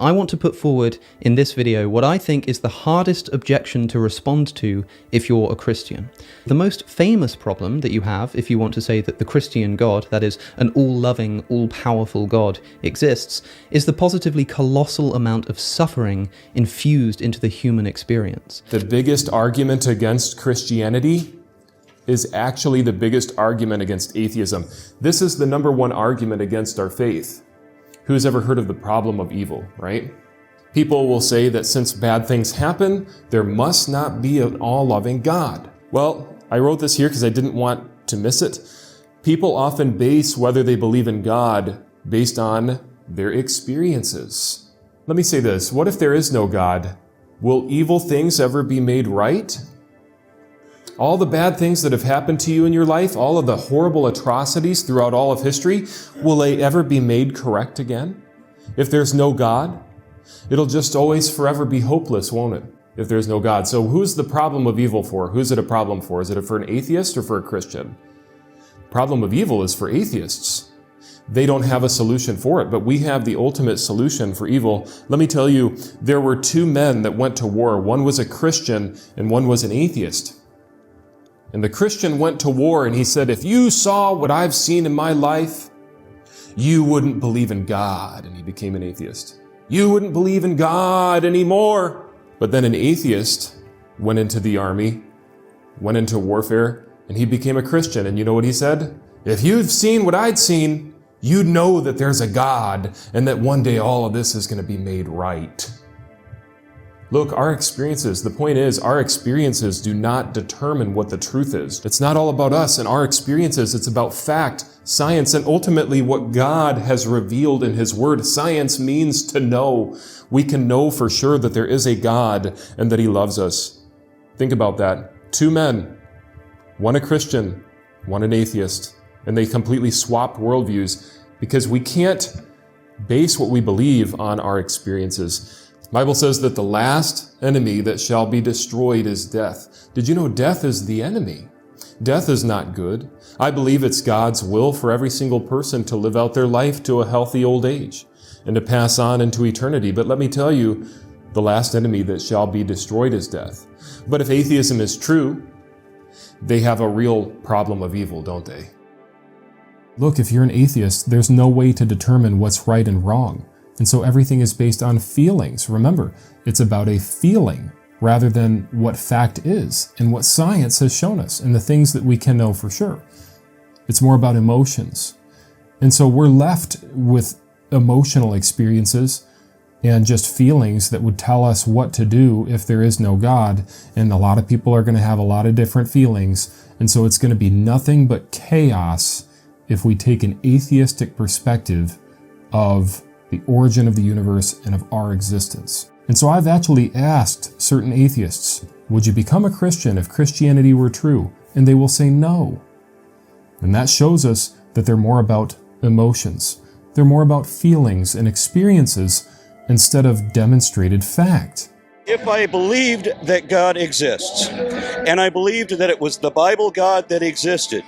I want to put forward in this video what I think is the hardest objection to respond to if you're a Christian. The most famous problem that you have if you want to say that the Christian God, that is, an all-loving, all-powerful God, exists, is the positively colossal amount of suffering infused into the human experience. The biggest argument against Christianity is actually the biggest argument against atheism. This is the number one argument against our faith. Who's ever heard of the problem of evil, right? People will say that since bad things happen, there must not be an all-loving God. Well, I wrote this here because I didn't want to miss it. People often base whether they believe in God based on their experiences. Let me say this, what if there is no God? Will evil things ever be made right? All the bad things that have happened to you in your life, all of the horrible atrocities throughout all of history, will they ever be made correct again? If there's no God, it'll just always forever be hopeless, won't it? If there's no God. So who's the problem of evil for? Who's it a problem for? Is it for an atheist or for a Christian? The problem of evil is for atheists. They don't have a solution for it, but we have the ultimate solution for evil. Let me tell you, there were two men that went to war. One was a Christian and one was an atheist. And the Christian went to war and he said, if you saw what I've seen in my life, you wouldn't believe in God. And he became an atheist. You wouldn't believe in God anymore. But then an atheist went into the army, went into warfare, and he became a Christian. And you know what he said? If you've seen what I'd seen, you'd know that there's a God and that one day all of this is going to be made right. Look, our experiences, the point is, our experiences do not determine what the truth is. It's not all about us and our experiences. It's about fact, science, and ultimately what God has revealed in His Word. Science means to know. We can know for sure that there is a God and that He loves us. Think about that. Two men, one a Christian, one an atheist, and they completely swapped worldviews because we can't base what we believe on our experiences. The Bible says that the last enemy that shall be destroyed is death. Did you know death is the enemy? Death is not good. I believe it's God's will for every single person to live out their life to a healthy old age and to pass on into eternity. But let me tell you, the last enemy that shall be destroyed is death. But if atheism is true, they have a real problem of evil, don't they? Look, if you're an atheist, there's no way to determine what's right and wrong. And so everything is based on feelings. Remember, it's about a feeling rather than what fact is and what science has shown us and the things that we can know for sure. It's more about emotions. And so we're left with emotional experiences and just feelings that would tell us what to do if there is no God. And a lot of people are going to have a lot of different feelings. And so it's going to be nothing but chaos if we take an atheistic perspective of the origin of the universe and of our existence. And so I've actually asked certain atheists, would you become a Christian if Christianity were true? And they will say no. And that shows us that they're more about emotions. They're more about feelings and experiences instead of demonstrated fact. If I believed that God exists, and I believed that it was the Bible God that existed,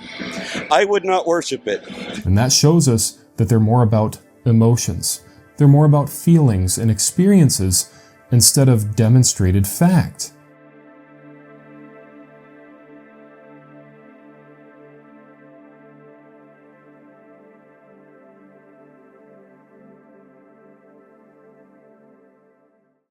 I would not worship it. And that shows us that they're more about emotions. They're more about feelings and experiences instead of demonstrated fact.